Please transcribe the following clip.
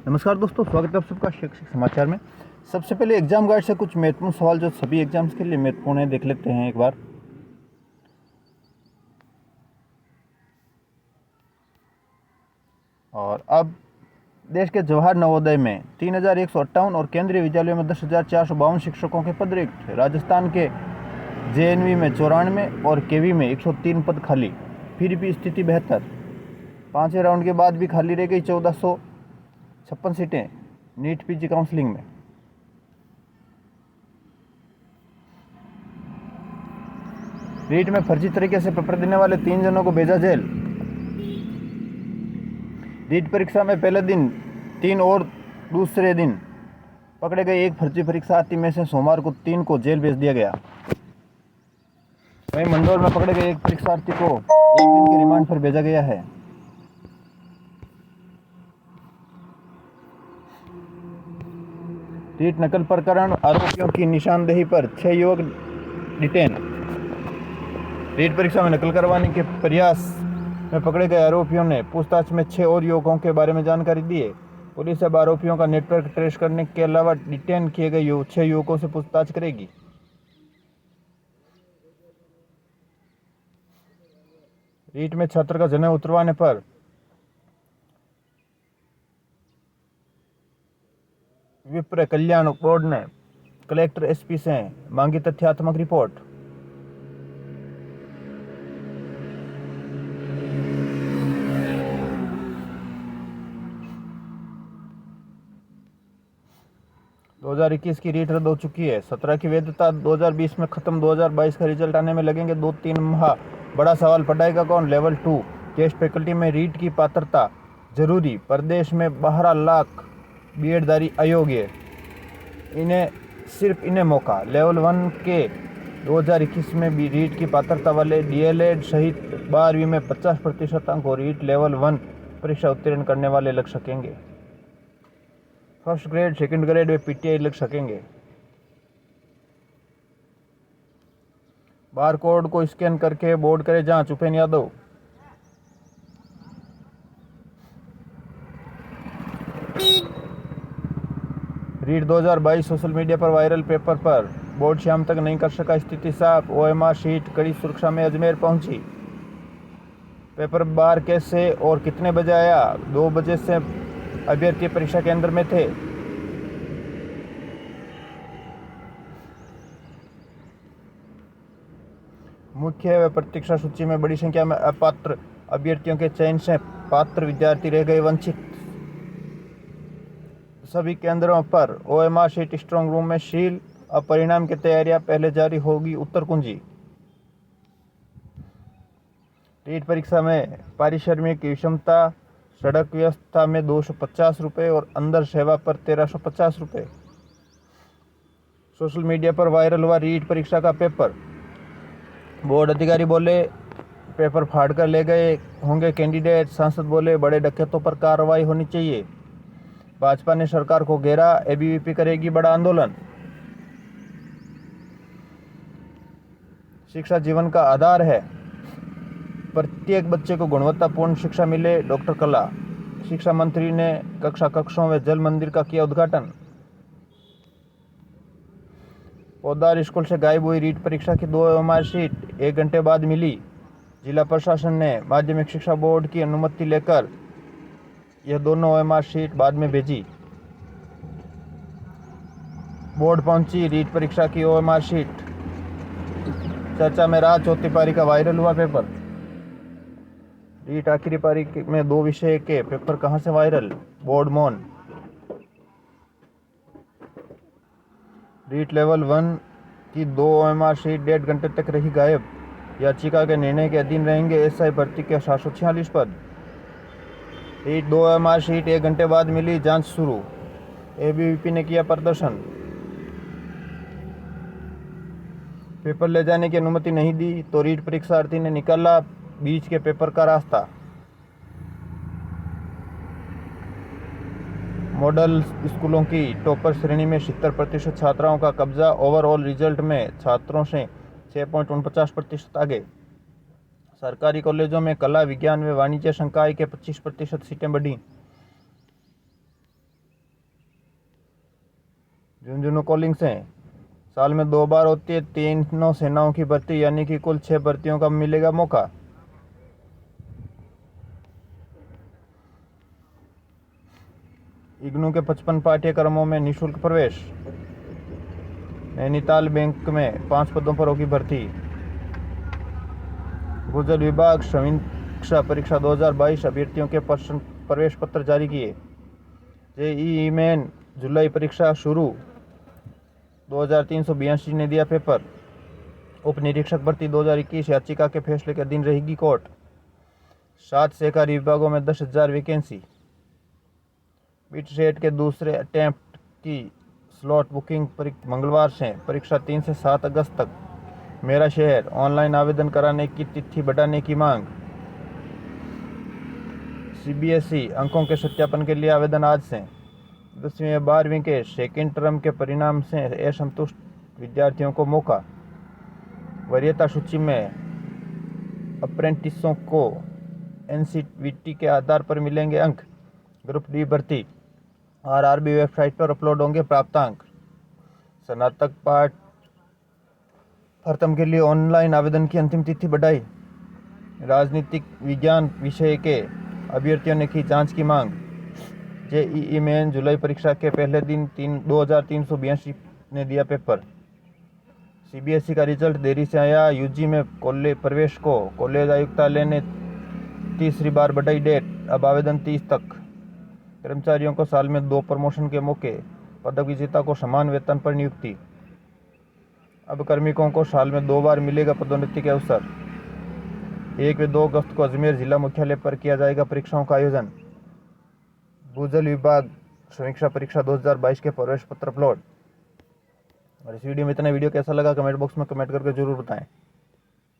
नमस्कार दोस्तों, स्वागत है आप सबका शैक्षिक समाचार में। सबसे पहले एग्जाम गाइड से कुछ महत्वपूर्ण सवाल जो सभी एग्जाम्स के लिए महत्वपूर्ण है देख लेते हैं एक बार। और अब देश के जवाहर नवोदय में 3158 और केंद्रीय विद्यालयों में 10,452 शिक्षकों के पद रिक्त। राजस्थान के जेएनवी में 94 और केवी में 103 पद खाली। फिर भी स्थिति बेहतर, 5वें राउंड के बाद भी खाली रह गई 1456 सीटें नीट पीजी काउंसलिंग में। रीट में फर्जी तरीके से पेपर देने वाले 3 जनों को भेजा जेल। रीट परीक्षा में पहले दिन 3 और दूसरे दिन पकड़े गए एक फर्जी परीक्षार्थी में से सोमवार को 3 को जेल भेज दिया गया। वहीं मंदसौर में पकड़े गए एक परीक्षार्थी को 1 दिन के रिमांड पर भेजा गया है। रीट नकल प्रकरण आरोपियों की निशानदेही पर 6 युवक डिटेन। रीट परीक्षा में नकल करवाने के प्रयास में पकड़े गए आरोपियों ने पूछताछ में 6 और युवकों के बारे में जानकारी दी है। पुलिस अब आरोपियों का नेटवर्क ट्रेस करने के अलावा डिटेन किए गए 6 युवकों से पूछताछ करेगी। रीट में छात्र का जनेऊ उतरवाने पर विप्र कल्याण बोर्ड ने कलेक्टर एसपी से मांगी तथ्यात्मक रिपोर्ट। दो 2021 की रीट रद्द हो चुकी है। 17 की वैधता 2020 में खत्म। 2022 का रिजल्ट आने में लगेंगे 2-3 माह। बड़ा सवाल, पढ़ाएगा कौन? लेवल 2 गेस्ट फैकल्टी में रीट की पात्रता जरूरी। प्रदेश में 12 लाख बीएडधारी अयोग्य, इन्हें मौका। लेवल 1 के 2021 में भी रीट की पात्रता वाले डीएलएड सहित 12वीं में 50% अंक और रीट लेवल 1 परीक्षा उत्तीर्ण करने वाले लग सकेंगे। फर्स्ट ग्रेड, सेकंड ग्रेड में पीटीआई लग सकेंगे। बार कोड को स्कैन करके बोर्ड करे जांच, उपेंद्र यादव। रीट 2022 सोशल मीडिया पर वायरल। पेपर पर बोर्ड शाम तक नहीं कर सका स्थिति साफ। ओएमआर शीट कड़ी सुरक्षा में अजमेर पहुंची। पेपर बार कैसे और कितने बजे आया? 2 बजे से अभ्यर्थी परीक्षा केंद्र में थे। मुख्य व प्रतीक्षा सूची में बड़ी संख्या में अपात्र अभ्यर्थियों के चयन से पात्र विद्यार्थी रह गए वंचित। सभी केंद्रों पर ओएमआर शीट स्ट्रांग रूम में सील। अब परिणाम की तैयारियां पहले जारी होगी उत्तर कुंजी। रीट परीक्षा में पारिश्रमिक की विषमता, सड़क व्यवस्था में 250 रुपये और अंदर सेवा पर 1350 रुपये। सोशल मीडिया पर वायरल हुआ रीट परीक्षा का पेपर। बोर्ड अधिकारी बोले पेपर फाड़ कर ले गए होंगे कैंडिडेट। सांसद बोले बड़े डकैतों पर कार्रवाई होनी चाहिए। भाजपा ने सरकार को घेरा, एबीवीपी करेगी बड़ा आंदोलन। शिक्षा जीवन का आधार है, प्रत्येक बच्चे को गुणवत्तापूर्ण शिक्षा मिले। डॉक्टर कला। शिक्षा मंत्री ने कक्षों में जल मंदिर का किया उद्घाटन। पौधार स्कूल से गायब हुई रीट परीक्षा की 2 ओएमआर शीट 1 घंटे बाद मिली। जिला प्रशासन ने माध्यमिक शिक्षा बोर्ड की अनुमति लेकर यह दोनों ओएमआर शीट बाद में भेजी। बोर्ड पहुंची रीट परीक्षा की ओएमआर शीट। चर्चा में रहा चौथी पारी का वायरल हुआ पेपर। रीट आखिरी पारी में 2 विषय के पेपर कहां से वायरल? बोर्ड मौन। रीट लेवल 1 की 2 ओएमआर शीट 1.5 घंटे तक रही गायब। याचिका के निर्णय के अधीन रहेंगे एसआई भर्ती के 746 पद। रीट 2 ओएमआर शीट 1 घंटे बाद मिली, जांच शुरू। एबीवीपी ने किया प्रदर्शन। पेपर ले जाने की अनुमति नहीं दी तो रीट परीक्षार्थी ने निकाला बीच के पेपर का रास्ता। मॉडल स्कूलों की टॉपर श्रेणी में 70% छात्राओं का कब्जा। ओवरऑल रिजल्ट में छात्रों से 6.49% आगे। सरकारी कॉलेजों में कला, विज्ञान व वाणिज्य संकाय के 25% सीटें बढ़ी। झुंझुनू कॉलिंग से साल में 2 बार होती है तीनों सेनाओं की भर्ती, यानी कि कुल 6 भर्तियों का मिलेगा मौका। इग्नू के 55 पाठ्यक्रमों में निःशुल्क प्रवेश। नैनीताल बैंक में 5 पदों पर होगी भर्ती। भूजल विभाग समीक्षा परीक्षा 2022 अभ्यर्थियों के प्रवेश पत्र जारी किए। जेईई मेन जुलाई परीक्षा शुरू, 2382 ने दिया पेपर। उप निरीक्षक भर्ती 2021 याचिका के फैसले के अधीन रहेगी कोर्ट। 7 सहकारी विभागों में 10,000 वैकेंसी। बीट के दूसरे अटेम्प्ट की स्लॉट बुकिंग मंगलवार से, परीक्षा 3 से 7 अगस्त तक। मेरा शहर ऑनलाइन आवेदन कराने की तिथि बढ़ाने की मांग। सीबीएसई अंकों के सत्यापन के लिए आवेदन आज से। 10वीं या 12वीं के सेकेंड टर्म के परिणाम से असंतुष्ट विद्यार्थियों को मौका। वरीयता सूची में अप्रेंटिसों को एनसीवीटी के आधार पर मिलेंगे अंक। ग्रुप डी भर्ती आरआरबी वेबसाइट पर अपलोड होंगे प्राप्तांक। स्नातक पाठ प्रथम के लिए ऑनलाइन आवेदन की अंतिम तिथि बढ़ाई। राजनीतिक विज्ञान विषय के अभ्यर्थियों ने की जांच की मांग। जेईई मेन जुलाई परीक्षा के पहले दिन 2382 ने दिया पेपर। सीबीएसई का रिजल्ट देरी से आया। यूजी में कॉलेज प्रवेश को कॉलेज आयुक्तालय ने तीसरी बार बढ़ाई डेट, अब आवेदन 30 तक। कर्मचारियों को साल में 2 प्रमोशन के मौके। पदक विजेता को समान वेतन पर नियुक्ति। अब कार्मिकों को साल में 2 बार मिलेगा पदोन्नति के अवसर। 1 व 2 अगस्त को अजमेर जिला मुख्यालय पर किया जाएगा परीक्षाओं का आयोजन। भूजल विभाग समीक्षा परीक्षा 2022 के प्रवेश पत्र अपलोड। और इस वीडियो में इतना। वीडियो कैसा लगा कमेंट बॉक्स में कमेंट करके जरूर बताएं।